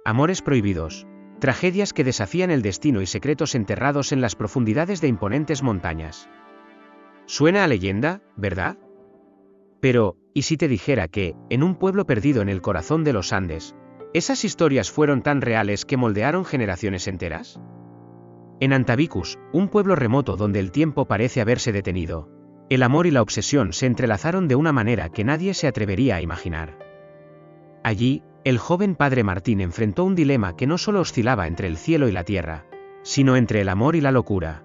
amores prohibidos, tragedias que desafían el destino y secretos enterrados en las profundidades de imponentes montañas. Suena a leyenda, ¿verdad? Pero, ¿y si te dijera que, en un pueblo perdido en el corazón de los Andes, esas historias fueron tan reales que moldearon generaciones enteras? En Antabicus, un pueblo remoto donde el tiempo parece haberse detenido, el amor y la obsesión se entrelazaron de una manera que nadie se atrevería a imaginar. Allí, el joven padre Martín enfrentó un dilema que no solo oscilaba entre el cielo y la tierra, sino entre el amor y la locura.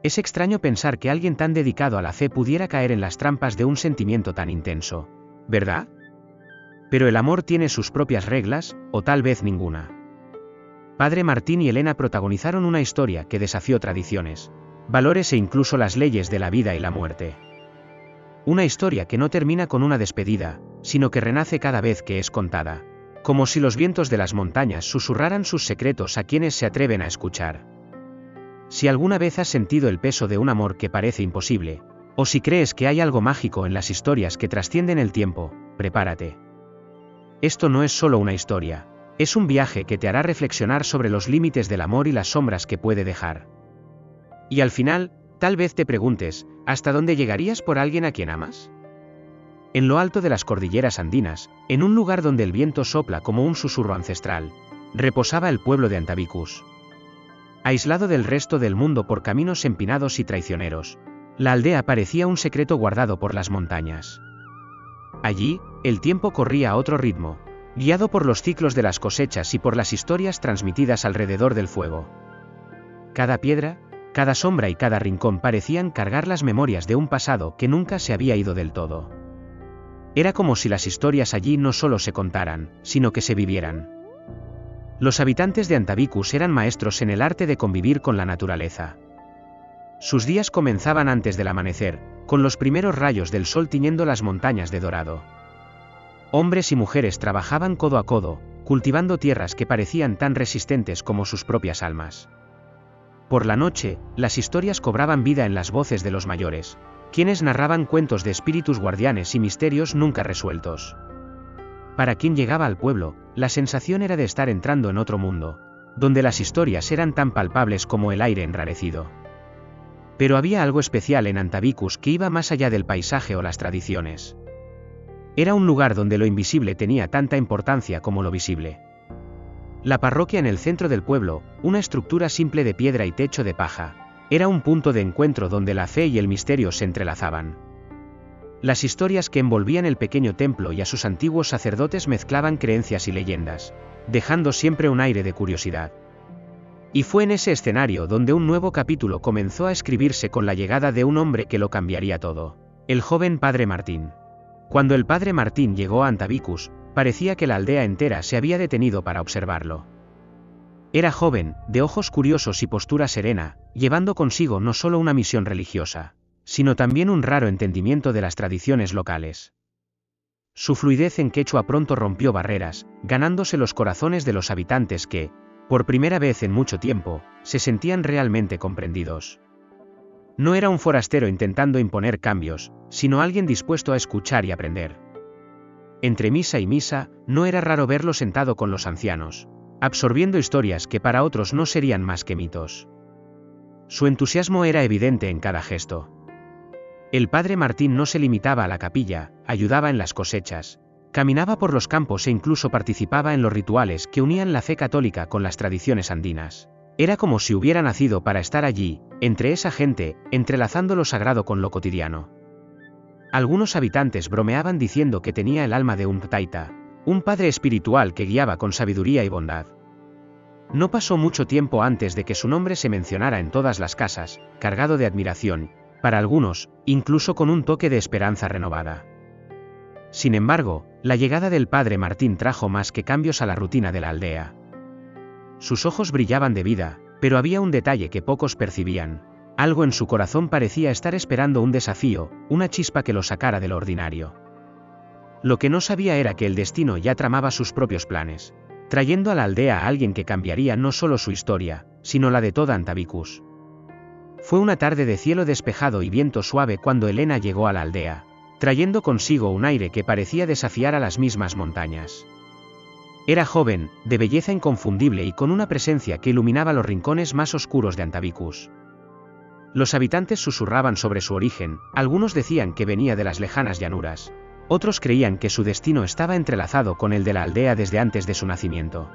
Es extraño pensar que alguien tan dedicado a la fe pudiera caer en las trampas de un sentimiento tan intenso, ¿verdad? Pero el amor tiene sus propias reglas, o tal vez ninguna. Padre Martín y Elena protagonizaron una historia que desafió tradiciones, valores e incluso las leyes de la vida y la muerte. Una historia que no termina con una despedida, sino que renace cada vez que es contada, como si los vientos de las montañas susurraran sus secretos a quienes se atreven a escuchar. Si alguna vez has sentido el peso de un amor que parece imposible, o si crees que hay algo mágico en las historias que trascienden el tiempo, prepárate. Esto no es solo una historia, es un viaje que te hará reflexionar sobre los límites del amor y las sombras que puede dejar. Y al final, tal vez te preguntes, ¿hasta dónde llegarías por alguien a quien amas? En lo alto de las cordilleras andinas, en un lugar donde el viento sopla como un susurro ancestral, reposaba el pueblo de Antabicus. Aislado del resto del mundo por caminos empinados y traicioneros, la aldea parecía un secreto guardado por las montañas. Allí, el tiempo corría a otro ritmo, guiado por los ciclos de las cosechas y por las historias transmitidas alrededor del fuego. Cada piedra, cada sombra y cada rincón parecían cargar las memorias de un pasado que nunca se había ido del todo. Era como si las historias allí no solo se contaran, sino que se vivieran. Los habitantes de Antabicus eran maestros en el arte de convivir con la naturaleza. Sus días comenzaban antes del amanecer, con los primeros rayos del sol tiñendo las montañas de dorado. Hombres y mujeres trabajaban codo a codo, cultivando tierras que parecían tan resistentes como sus propias almas. Por la noche, las historias cobraban vida en las voces de los mayores, quienes narraban cuentos de espíritus guardianes y misterios nunca resueltos. Para quien llegaba al pueblo, la sensación era de estar entrando en otro mundo, donde las historias eran tan palpables como el aire enrarecido. Pero había algo especial en Antabicus que iba más allá del paisaje o las tradiciones. Era un lugar donde lo invisible tenía tanta importancia como lo visible. La parroquia en el centro del pueblo, una estructura simple de piedra y techo de paja, era un punto de encuentro donde la fe y el misterio se entrelazaban. Las historias que envolvían el pequeño templo y a sus antiguos sacerdotes mezclaban creencias y leyendas, dejando siempre un aire de curiosidad. Y fue en ese escenario donde un nuevo capítulo comenzó a escribirse con la llegada de un hombre que lo cambiaría todo, el joven padre Martín. Cuando el padre Martín llegó a Antabicus, parecía que la aldea entera se había detenido para observarlo. Era joven, de ojos curiosos y postura serena, llevando consigo no solo una misión religiosa, sino también un raro entendimiento de las tradiciones locales. Su fluidez en quechua pronto rompió barreras, ganándose los corazones de los habitantes que, por primera vez en mucho tiempo, se sentían realmente comprendidos. No era un forastero intentando imponer cambios, sino alguien dispuesto a escuchar y aprender. Entre misa y misa, no era raro verlo sentado con los ancianos, absorbiendo historias que para otros no serían más que mitos. Su entusiasmo era evidente en cada gesto. El padre Martín no se limitaba a la capilla, ayudaba en las cosechas, caminaba por los campos e incluso participaba en los rituales que unían la fe católica con las tradiciones andinas. Era como si hubiera nacido para estar allí, entre esa gente, entrelazando lo sagrado con lo cotidiano. Algunos habitantes bromeaban diciendo que tenía el alma de un taita, un padre espiritual que guiaba con sabiduría y bondad. No pasó mucho tiempo antes de que su nombre se mencionara en todas las casas, cargado de admiración, para algunos, incluso con un toque de esperanza renovada. Sin embargo, la llegada del padre Martín trajo más que cambios a la rutina de la aldea. Sus ojos brillaban de vida, pero había un detalle que pocos percibían. Algo en su corazón parecía estar esperando un desafío, una chispa que lo sacara de lo ordinario. Lo que no sabía era que el destino ya tramaba sus propios planes, trayendo a la aldea a alguien que cambiaría no solo su historia, sino la de toda Antabicus. Fue una tarde de cielo despejado y viento suave cuando Elena llegó a la aldea, trayendo consigo un aire que parecía desafiar a las mismas montañas. Era joven, de belleza inconfundible y con una presencia que iluminaba los rincones más oscuros de Antabicus. Los habitantes susurraban sobre su origen, algunos decían que venía de las lejanas llanuras, otros creían que su destino estaba entrelazado con el de la aldea desde antes de su nacimiento.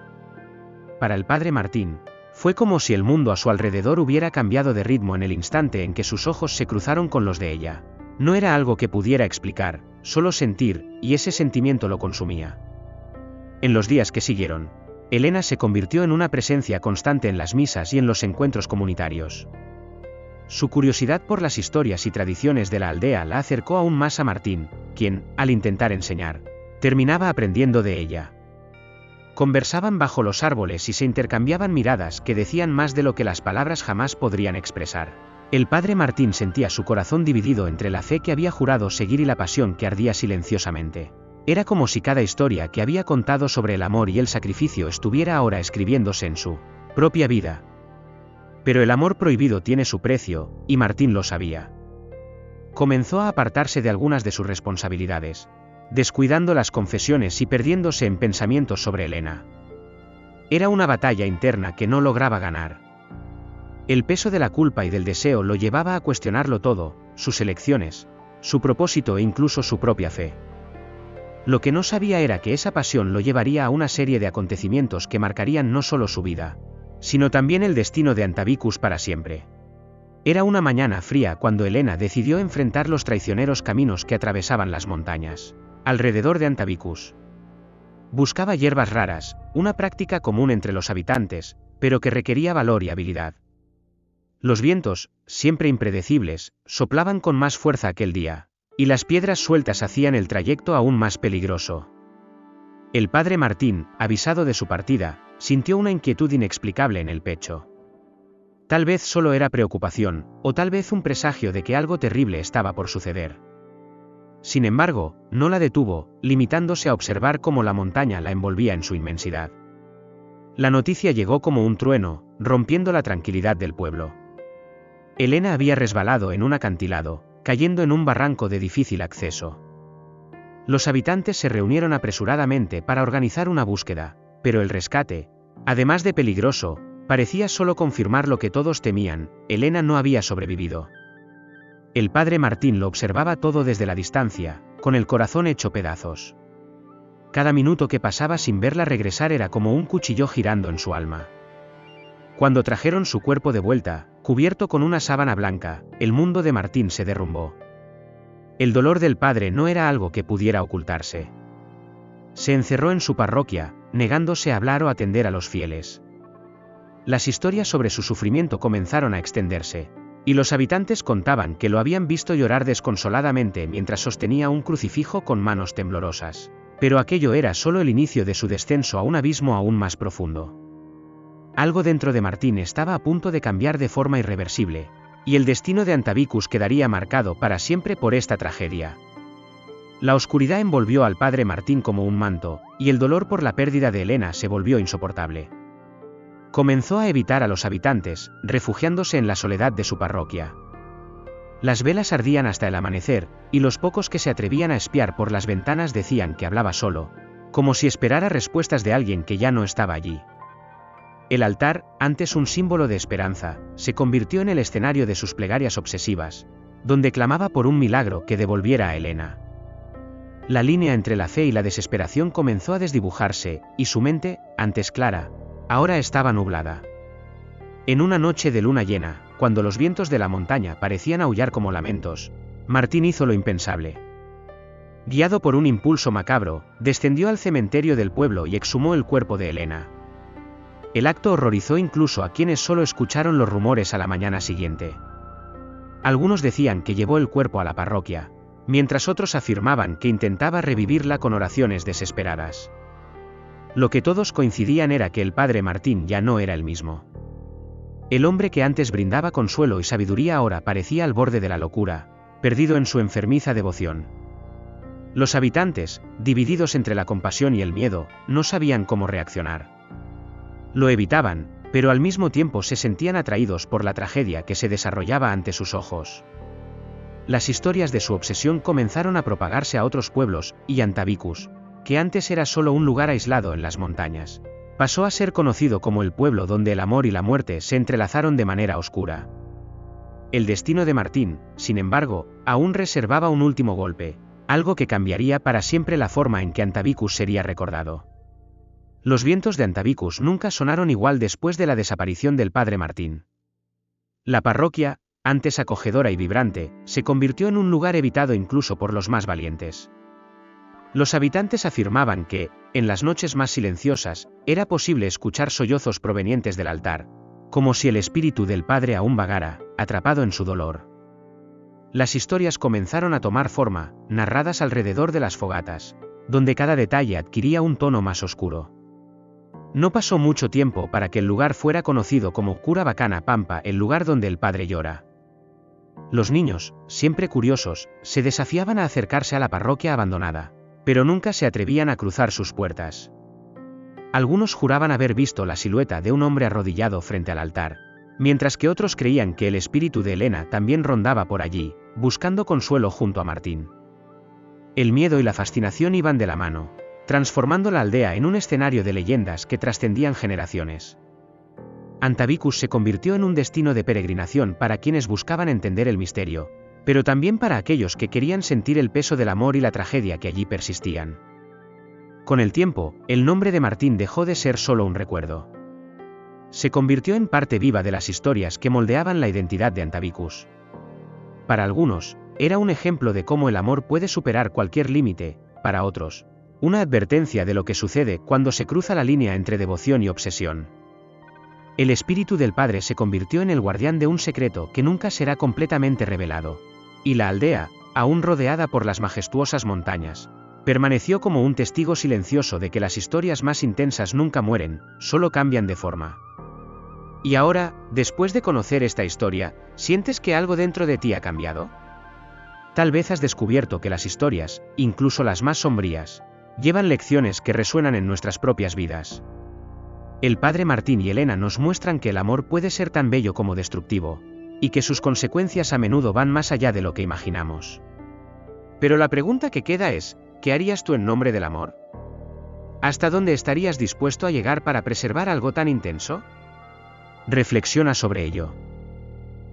Para el padre Martín, fue como si el mundo a su alrededor hubiera cambiado de ritmo en el instante en que sus ojos se cruzaron con los de ella. No era algo que pudiera explicar, solo sentir, y ese sentimiento lo consumía. En los días que siguieron, Elena se convirtió en una presencia constante en las misas y en los encuentros comunitarios. Su curiosidad por las historias y tradiciones de la aldea la acercó aún más a Martín, quien, al intentar enseñar, terminaba aprendiendo de ella. Conversaban bajo los árboles y se intercambiaban miradas que decían más de lo que las palabras jamás podrían expresar. El padre Martín sentía su corazón dividido entre la fe que había jurado seguir y la pasión que ardía silenciosamente. Era como si cada historia que había contado sobre el amor y el sacrificio estuviera ahora escribiéndose en su propia vida. Pero el amor prohibido tiene su precio, y Martín lo sabía. Comenzó a apartarse de algunas de sus responsabilidades, descuidando las confesiones y perdiéndose en pensamientos sobre Elena. Era una batalla interna que no lograba ganar. El peso de la culpa y del deseo lo llevaba a cuestionarlo todo, sus elecciones, su propósito e incluso su propia fe. Lo que no sabía era que esa pasión lo llevaría a una serie de acontecimientos que marcarían no solo su vida, sino también el destino de Antabicus para siempre. Era una mañana fría cuando Elena decidió enfrentar los traicioneros caminos que atravesaban las montañas, alrededor de Antabicus. Buscaba hierbas raras, una práctica común entre los habitantes, pero que requería valor y habilidad. Los vientos, siempre impredecibles, soplaban con más fuerza aquel día, y las piedras sueltas hacían el trayecto aún más peligroso. El padre Martín, avisado de su partida, sintió una inquietud inexplicable en el pecho. Tal vez solo era preocupación, o tal vez un presagio de que algo terrible estaba por suceder. Sin embargo, no la detuvo, limitándose a observar cómo la montaña la envolvía en su inmensidad. La noticia llegó como un trueno, rompiendo la tranquilidad del pueblo. Elena había resbalado en un acantilado, cayendo en un barranco de difícil acceso. Los habitantes se reunieron apresuradamente para organizar una búsqueda, pero el rescate, además de peligroso, parecía solo confirmar lo que todos temían: Elena no había sobrevivido. El padre Martín lo observaba todo desde la distancia, con el corazón hecho pedazos. Cada minuto que pasaba sin verla regresar era como un cuchillo girando en su alma. Cuando trajeron su cuerpo de vuelta, cubierto con una sábana blanca, el mundo de Martín se derrumbó. El dolor del padre no era algo que pudiera ocultarse. Se encerró en su parroquia, negándose a hablar o atender a los fieles. Las historias sobre su sufrimiento comenzaron a extenderse, y los habitantes contaban que lo habían visto llorar desconsoladamente mientras sostenía un crucifijo con manos temblorosas. Pero aquello era solo el inicio de su descenso a un abismo aún más profundo. Algo dentro de Martín estaba a punto de cambiar de forma irreversible, y el destino de Antabicus quedaría marcado para siempre por esta tragedia. La oscuridad envolvió al padre Martín como un manto, y el dolor por la pérdida de Elena se volvió insoportable. Comenzó a evitar a los habitantes, refugiándose en la soledad de su parroquia. Las velas ardían hasta el amanecer, y los pocos que se atrevían a espiar por las ventanas decían que hablaba solo, como si esperara respuestas de alguien que ya no estaba allí. El altar, antes un símbolo de esperanza, se convirtió en el escenario de sus plegarias obsesivas, donde clamaba por un milagro que devolviera a Elena. La línea entre la fe y la desesperación comenzó a desdibujarse, y su mente, antes clara, ahora estaba nublada. En una noche de luna llena, cuando los vientos de la montaña parecían aullar como lamentos, Martín hizo lo impensable. Guiado por un impulso macabro, descendió al cementerio del pueblo y exhumó el cuerpo de Elena. El acto horrorizó incluso a quienes solo escucharon los rumores a la mañana siguiente. Algunos decían que llevó el cuerpo a la parroquia, mientras otros afirmaban que intentaba revivirla con oraciones desesperadas. Lo que todos coincidían era que el padre Martín ya no era el mismo. El hombre que antes brindaba consuelo y sabiduría ahora parecía al borde de la locura, perdido en su enfermiza devoción. Los habitantes, divididos entre la compasión y el miedo, no sabían cómo reaccionar. Lo evitaban, pero al mismo tiempo se sentían atraídos por la tragedia que se desarrollaba ante sus ojos. Las historias de su obsesión comenzaron a propagarse a otros pueblos, y Antabicus, que antes era solo un lugar aislado en las montañas, pasó a ser conocido como el pueblo donde el amor y la muerte se entrelazaron de manera oscura. El destino de Martín, sin embargo, aún reservaba un último golpe, algo que cambiaría para siempre la forma en que Antabicus sería recordado. Los vientos de Antabicus nunca sonaron igual después de la desaparición del padre Martín. La parroquia, antes acogedora y vibrante, se convirtió en un lugar evitado incluso por los más valientes. Los habitantes afirmaban que, en las noches más silenciosas, era posible escuchar sollozos provenientes del altar, como si el espíritu del padre aún vagara, atrapado en su dolor. Las historias comenzaron a tomar forma, narradas alrededor de las fogatas, donde cada detalle adquiría un tono más oscuro. No pasó mucho tiempo para que el lugar fuera conocido como Cura Bacana Pampa, el lugar donde el padre llora. Los niños, siempre curiosos, se desafiaban a acercarse a la parroquia abandonada, pero nunca se atrevían a cruzar sus puertas. Algunos juraban haber visto la silueta de un hombre arrodillado frente al altar, mientras que otros creían que el espíritu de Elena también rondaba por allí, buscando consuelo junto a Martín. El miedo y la fascinación iban de la mano, transformando la aldea en un escenario de leyendas que trascendían generaciones. Antabicus se convirtió en un destino de peregrinación para quienes buscaban entender el misterio, pero también para aquellos que querían sentir el peso del amor y la tragedia que allí persistían. Con el tiempo, el nombre de Martín dejó de ser solo un recuerdo. Se convirtió en parte viva de las historias que moldeaban la identidad de Antabicus. Para algunos, era un ejemplo de cómo el amor puede superar cualquier límite; para otros, una advertencia de lo que sucede cuando se cruza la línea entre devoción y obsesión. El espíritu del padre se convirtió en el guardián de un secreto que nunca será completamente revelado, y la aldea, aún rodeada por las majestuosas montañas, permaneció como un testigo silencioso de que las historias más intensas nunca mueren, solo cambian de forma. Y ahora, después de conocer esta historia, ¿sientes que algo dentro de ti ha cambiado? Tal vez has descubierto que las historias, incluso las más sombrías, llevan lecciones que resuenan en nuestras propias vidas. El padre Martín y Elena nos muestran que el amor puede ser tan bello como destructivo, y que sus consecuencias a menudo van más allá de lo que imaginamos. Pero la pregunta que queda es, ¿qué harías tú en nombre del amor? ¿Hasta dónde estarías dispuesto a llegar para preservar algo tan intenso? Reflexiona sobre ello.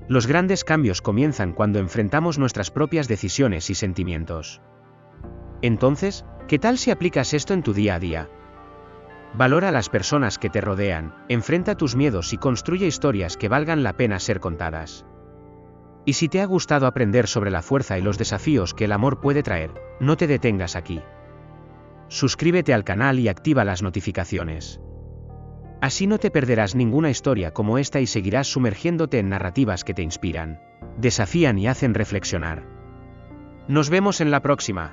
Los grandes cambios comienzan cuando enfrentamos nuestras propias decisiones y sentimientos. Entonces, ¿qué tal si aplicas esto en tu día a día? Valora a las personas que te rodean, enfrenta tus miedos y construye historias que valgan la pena ser contadas. Y si te ha gustado aprender sobre la fuerza y los desafíos que el amor puede traer, no te detengas aquí. Suscríbete al canal y activa las notificaciones. Así no te perderás ninguna historia como esta y seguirás sumergiéndote en narrativas que te inspiran, desafían y hacen reflexionar. Nos vemos en la próxima.